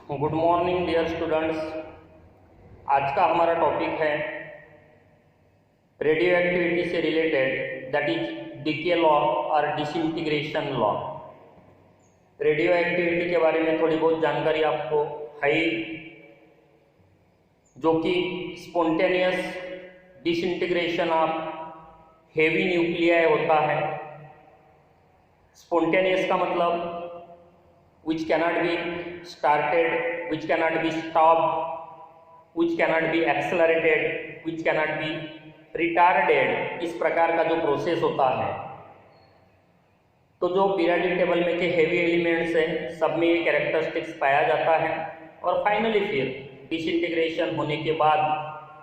Good morning dear students. आज का हमारा टॉपिक है रेडियो एक्टिविटी से related, that is decay law और डिसइंटीग्रेशन लॉ। रेडियो एक्टिविटी के बारे में थोड़ी बहुत जानकारी आपको है, जो कि spontaneous disintegration of heavy nuclei होता है। स्पॉन्टेनियस का मतलब which cannot be started, which cannot be stopped, which cannot be accelerated, which cannot be retarded, इस प्रकार का जो प्रोसेस होता है। तो जो पीरियोडिक टेबल में के हेवी एलिमेंट्स हैं, सब में ये कैरेक्टरिस्टिक्स पाया जाता है। और फाइनली फिर डिसइंटीग्रेशन होने के बाद,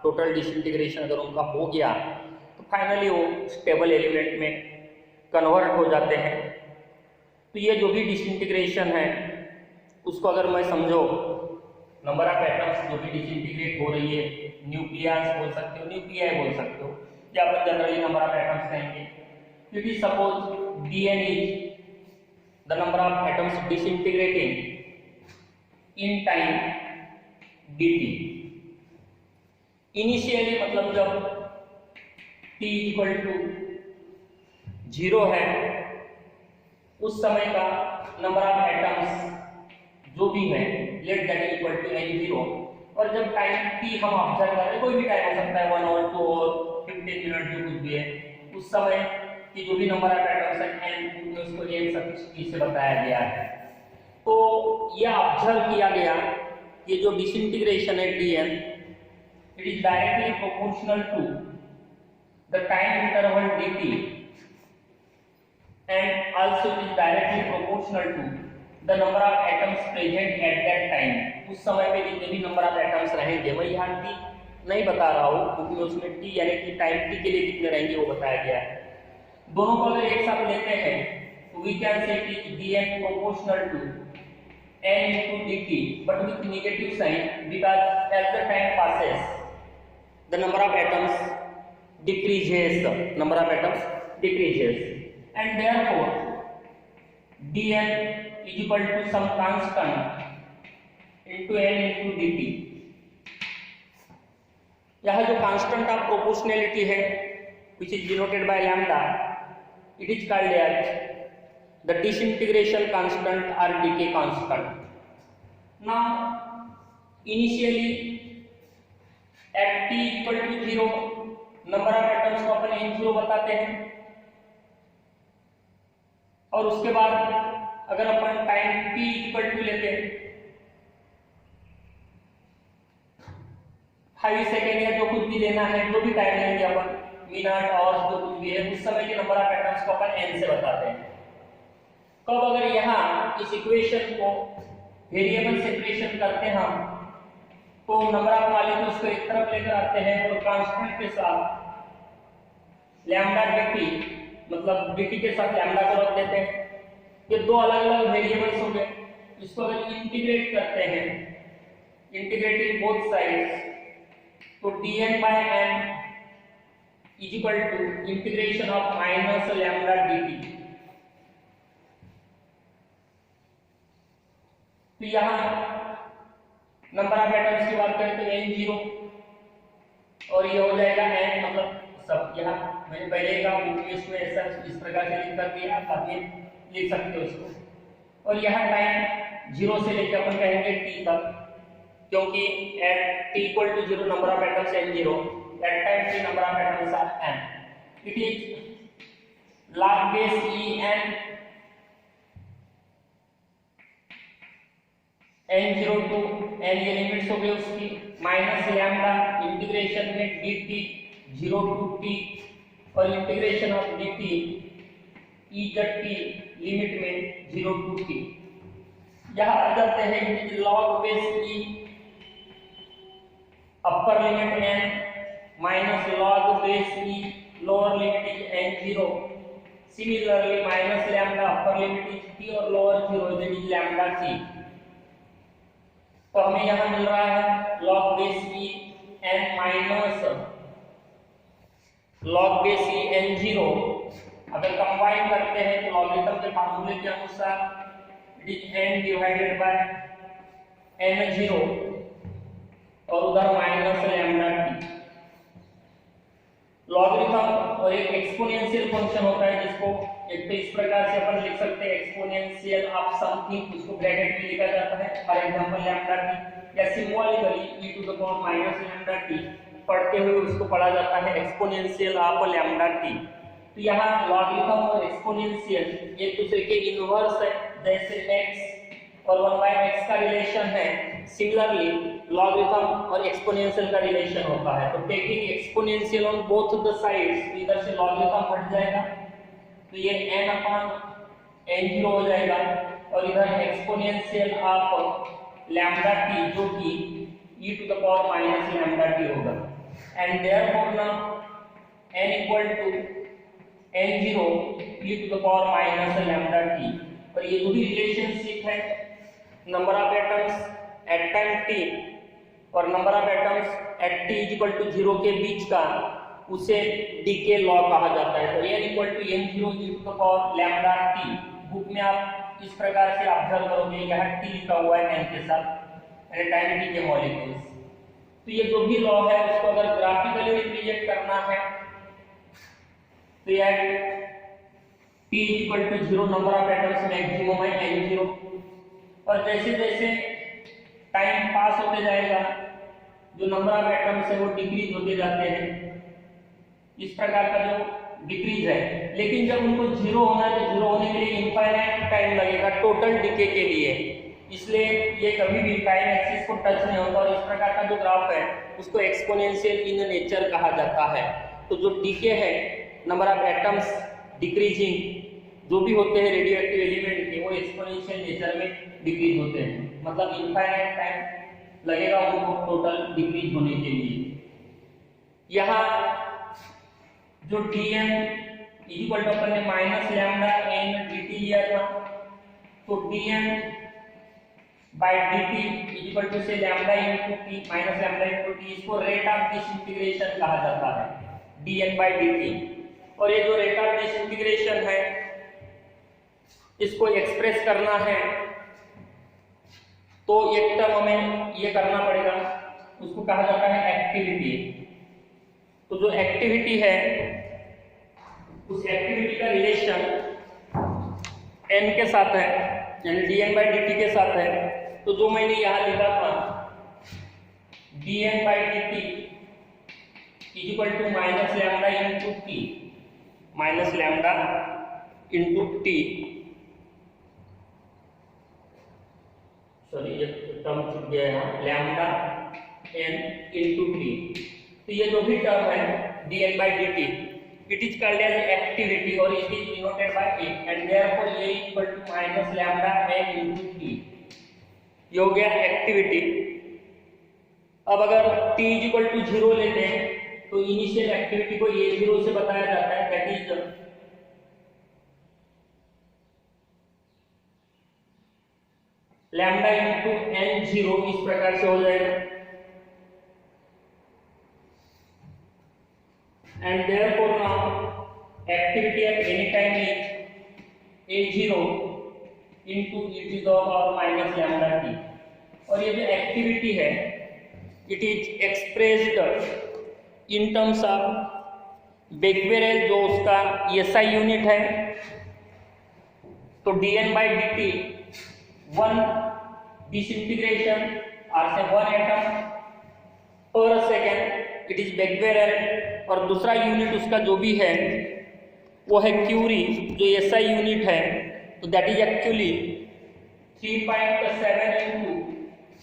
टोटल डिसइंटीग्रेशन अगर उनका हो गया तो फाइनली वो स्टेबल एलिमेंट में कन्वर्ट हो जाते हैं। तो ये जो भी डिसइंटीग्रेशन है उसको अगर मैं समझो, नंबर ऑफ एटम्स जो भी डिसइंटीग्रेट हो रही है, न्यूक्लियस बोल सकते हो, न्यूक्लियाई बोल सकते हो, या अपन जनरली नंबर ऑफ एटम्स कहेंगे। क्योंक't suppose dn is the number of atoms disintegrating in time dt। Initially मतलब जब t इक्वल टू 0 है उस समय का नंबर ऑफ एटम्स जो भी है let that equal to n0। और जब टाइम t हम ऑब्जर्व कर रहे हैं, कोई भी टाइम हो सकता है, 1 और 2 और 15 मिनट जो कुछ भी है, उस समय की जो भी नंबर ऑफ एटम्स है n, उसको n सफिक्स t से बताया गया है। तो यह ऑब्जर्व किया गया कि जो डिसइंटीग्रेशन है dn, it is directly proportional to the time interval dt and also it is directly proportional to the number of atoms present at that time। उस समय पे जितने भी नंबर ऑफ एटम्स रहेंगे, मैं यहाँ t नहीं बता रहा हूँ क्योंकि उसमें t यानी कि टाइम t के लिए कितने रहेंगे वो बताया गया है। दोनों को अगर एक साथ लेते हैं तो we can say it is dn proportional to n into dt but with negative sign, because as the time passes the number of atoms decreases, number of atoms decreases, and therefore dn is equal to some constant into n into dt। यह जो constant of proportionality है which is denoted by lambda, it is called as the disintegration constant or decay constant। now initially at t equal to 0 number of atoms को अपन n0 बताते हैं, और उसके बाद अगर अपन टाइम t इक्वल टू लेते हैं 5 सेकेंड या जो कुछ भी लेना है, जो भी टाइम लेंगे अपन, मिनट और जो कुछ भी है, उस समय के नंबर ऑफ एटम्स को अपन n से बताते हैं। कब अगर यहाँ इस इक्वेशन को वेरिएबल सेपरेशन करते हैं हम, तो नंबर ऑफ मॉलिक्यूल्स को एक तरफ लेकर आते हैं और कांस्टेंट के साथ लैम्डा dt, मतलब dt के साथ लैम्डा को रख देते हैं। ये दो अलग अलग वेरिएबल्स हो गए। इसको अगर इंटीग्रेट करते हैं, इंटीग्रेटिंग बोथ साइड्स, तो dn by n is equal to integration of minus lambda dt। तो यहाँ नंबर ऑफ एटम्स की बात करें तो n0 और ये हो जाएगा n, मतलब सब यहाँ मैंने पहले का इसमें ऐसा इस प्रकार से लिख कर दिया, आप ये लिख सकते हो इसको। और यहाँ टाइम 0 से लेकर अपन कहेंगे t तक, क्योंकि at t equal to 0 number of atoms n0, at time t number of atoms are n। it is log base en n0 to n, ये लिमिट्स हो गए उसकी, माइनस लैम्डा इंटीग्रेशन में dt 0 to t, और integration of dt e जट t limit में 0 to t। यहाँ आ जाते हैं it is log base e upper limit n minus log base e lower limit is n0। Similarly minus lambda upper limit is t और lower 0 that is lambda t। तो हमें यहाँ मिल रहा है log base e n minus log base e n0। अगर combine करते हैं तो लॉगरिथम के फार्मूले के अनुसार it is n divided by n0 और उधर माइनस लैम्डा टी। लॉगरिथम और एक एक्सपोनेंशियल फंक्शन होता है जिसको एक तो इस प्रकार से अपन लिख सकते हैं एक्सपोनेंशियल ऑफ समथिंग, उसको ब्रैकेट में लिखा जाता है फॉर एग्जांपल लैम्डा टी, या symbolically e to the power minus lambda t पढ़ते हुए उसको पढ़ा जाता है एक्सपोनेंशियल ऑफ लैम्डा टी। तो यहाँ लॉगरिथम और एक्सपोनेंशियल एक दूसरे के इनवर्स है, जैसे x और 1/x का रिलेशन है, सिमिलरली लॉगरिथम और एक्सपोनेंशियल का रिलेशन होता है। तो taking exponential on both the sides, इधर से लॉगरिथम हट जाएगा तो ये n/n0 हो जाएगा, और इधर एक्सपोनेंशियल ऑफ लैम्डा टी जो कि e to the power minus lambda T होगा। And therefore now n equal to n0 e to the power minus lambda T, और ये जो भी रिलेशनशिप है number of atoms at time t और number of atoms at t equal to 0 के बीच का, उसे डीके लॉ कहा जाता है। तो n equal to n0 e to the power lambda t, book में आप इस प्रकार से ऑब्जर्व करोगे, यहाँ t लिखा हुआ है n के साथ, यानी टाइम t के मॉलिक्यूल्स। तो ये जो भी लॉ है उसको अगर ग्राफिकली रिप्रेजेंट करना है तो यह t equal to 0 number of atoms maximum है n0, और जैसे जैसे टाइम पास होते जाएगा जो नंबर ऑफ एटम्स है वो डिक्रीज होते जाते हैं, इस प्रकार का जो डिक्रीज है। लेकिन जब उनको 0 होना है तो 0 होने के लिए इनफाइनाइट टाइम लगेगा टोटल डिके के लिए, इसलिए ये कभी भी टाइम एक्सिस को टच नहीं होता, और इस प्रकार का जो ग्राफ है उसको एक्सपोनेंशियल इन नेचर कहा जाता है। तो जो डीके है नंबर ऑफ एटम्स डिक्रीजिंग जो भी होते हैं रेडियो एक्टिव एलिमेंट के, वो एक्सपोनेंशियल नेचर में डिक्रीज होते हैं, मतलब इनफाइनाइट टाइम लगेगा उनको टोटल डिक्रीज होने के लिए। यहाँ जो dm इक्वल टू अपन ने माइनस लैम्डा n dt लिया था, तो dm by dt equal to से lambda into t minus lambda into t, इसको रेट ऑफ डिसइंटीग्रेशन कहा जाता है dn बाय dt। और ये जो रेट ऑफ डिसइंटीग्रेशन है इसको एक्सप्रेस करना है तो एक टर्म हमें ये करना पड़ेगा, उसको कहा जाता है एक्टिविटी। तो जो एक्टिविटी है उस एक्टिविटी का रिलेशन n के साथ है, यानी dn बाई dt के साथ है। तो जो मैंने यहाँ लिखा था dn by dt equal to minus lambda into t, minus lambda into t, sorry ये टर्म छूट गया है, लैम्डा n इंटू टी। तो ये जो भी टर्म है dn by dt it is called as activity और it is denoted by a, and therefore a equal to minus lambda n into T, ये हो गया एक्टिविटी। अब अगर t इक्वल टू 0 लेते हैं तो इनिशियल एक्टिविटी को a0 से बताया जाता है, that is lambda into n0, इस प्रकार से हो जाएगा। And therefore now activity at any time is a0 into e to the power minus lambda t। और ये जो एक्टिविटी है it is expressed in terms of becquerel, जो उसका SI यूनिट है। तो dn by dt 1 disintegration or say 1 atom per second, it is becquerel। और दूसरा यूनिट उसका जो भी है वो है क्यूरी, जो SI यूनिट है, तो that is actually 3.7 into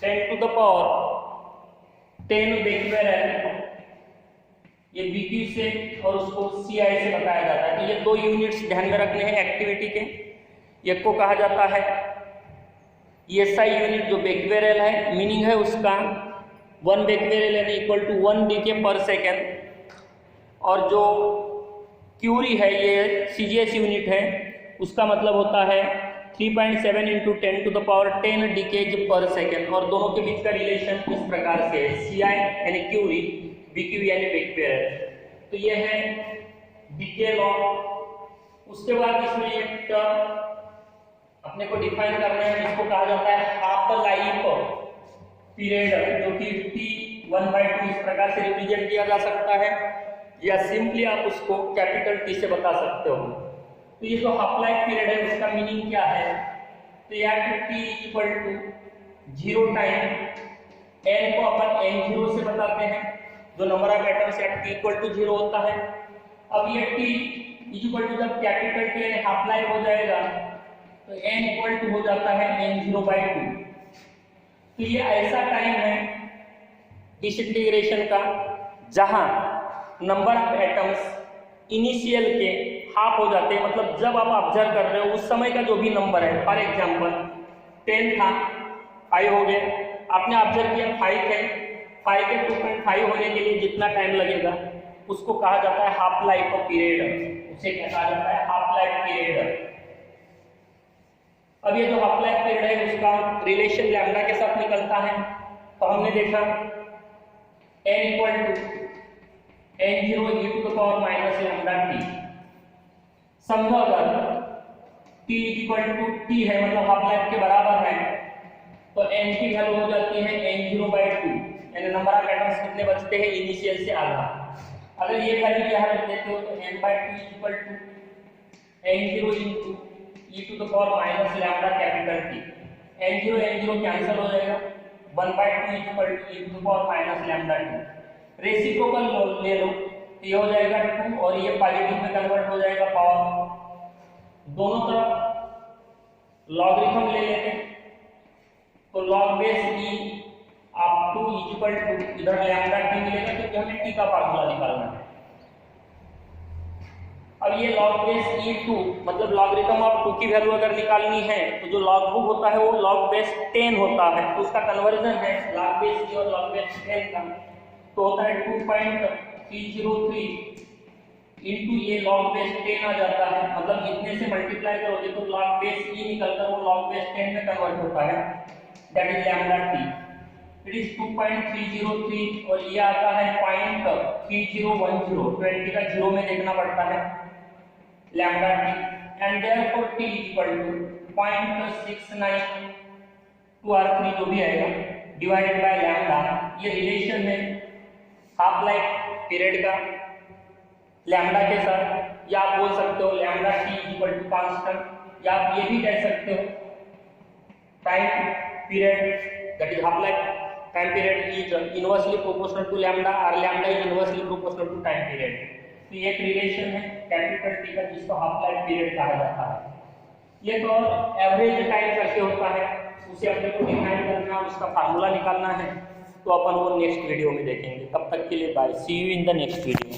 10 to the power 10 becquerel, ये BQ से और उसको CI से बताया जाता है। तो ये दो यूनिट्स ध्यान में रखने हैं एक्टिविटी के। एक को कहा जाता है SI यूनिट जो बेक्वेरेल है, मीनिंग है उसका 1 बेक्वेरेल यानी इक्वल टू 1 डीके पर सेकेंड, और जो क्यूरी है ये CGS यूनिट है, उसका मतलब होता है 3.7 into 10 to the power 10 decays per second. और दोनों के बीच का रिलेशन इस प्रकार से है, CI यानी क्यूरी, BQ यानी बेक्वेरेल। तो ये है डीके लॉ। उसके बाद इसमें एक टर्म अपने को डिफाइन करना है जिसको कहा जाता है हाफ लाइफ पीरियड जो कि T1/2 इस प्रकार से रिप्रेजेंट किया जा सकता है, या सिंपली आप उसको कैपिटल T से बता सकते हो। तो ये जो हाफ लाइफ पीरियड है उसका मीनिंग क्या है, तो यार T equal to 0 time n को अपन n0 से बताते हैं, जो number of atoms at T equal to 0 होता है। अब ये T इक्वल टू जब कैपिटल T यानी हाफ लाइफ हो जाएगा तो n इक्वल टू हो जाता है n0/2। तो ये ऐसा टाइम है डिसइंटीग्रेशन का जहां नंबर ऑफ एटम्स इनिशियल के हाफ हो जाते हैं, मतलब जब आप ऑब्जर्व कर रहे हो उस समय का जो भी नंबर है, फॉर एग्जांपल 10 था 5 हो गए, आपने ऑब्जर्व किया 5 है, 5 के 2.5 होने के लिए जितना टाइम लगेगा उसको कहा जाता है हाफ लाइफ पीरियड, उसे क्या कहा जाता है, हाफ लाइफ पीरियड। अब ये जो हाफ लाइफ पीरियड है उसका रिलेशन लैम्डा के साथ निकलता है। तो हमने देखा n equal to n0 e to the power minus lambda t। समझो अगर t इक्वल टू t है, मतलब हाफ लाइफ के बराबर है, तो n की वैल्यू हो जाती है n0/2, यानी नंबर ऑफ एटम्स कितने बचते हैं इनिशियल से आधा। अगर ये वैल्यू यहाँ रख देते हो तो n/2 equal to n0 into e to the power minus lambda capital T। n0 cancel हो जाएगा, 1/2 equal to e to the power minus lambda T। Reciprocal ले लो तो ये हो जाएगा 2 और ये पॉजिटिव में कन्वर्ट हो जाएगा पावर। दोनों तरफ लॉगरिथम ले लेते हैं, तो log base e up to equal to इधर लैम्डा T मिलेगा क्योंकि हमें T का फार्मूला निकालना है। अब ये log बेस e2 मतलब लॉगरिथम ऑफ 2 की वैल्यू अगर निकालनी है तो जो लॉग बुक होता है वो log बेस 10 होता है, तो उसका कन्वर्जन है log बेस e और log बेस 10 का, तो होता है 2.303 इनटू ये log बेस 10 आ जाता है, मतलब इतने से मल्टीप्लाई करोगे तो log बेस e निकलकर वो log बेस 10 में कन्वर्ट होता है, that is lambda t। It is 2.303 और ये आता है 0.3010, 20 का 0 में देखना पड़ता है lambda t, and therefore t equal to 0.692R3 जो भी आएगा डिवाइडेड बाय लैम्डा। ये रिलेशन है हाफ लाइफ पीरियड का लैम्डा के साथ, या आप बोल सकते हो lambda t equal to constant, या आप ये भी कह सकते हो time period that is half life time period is inversely proportional to lambda और lambda is inversely proportional to time period. तो ये एक रिलेशन है कैपिटल T का जिसको हाफ लाइफ पीरियड कहा जाता है। ये तो एवरेज टाइम करके होता है, उसे अपने को डिफाइन करना है, उसका फार्मूला निकालना है, तो अपन वो नेक्स्ट वीडियो में देखेंगे। तब तक के लिए bye, see you in the next video.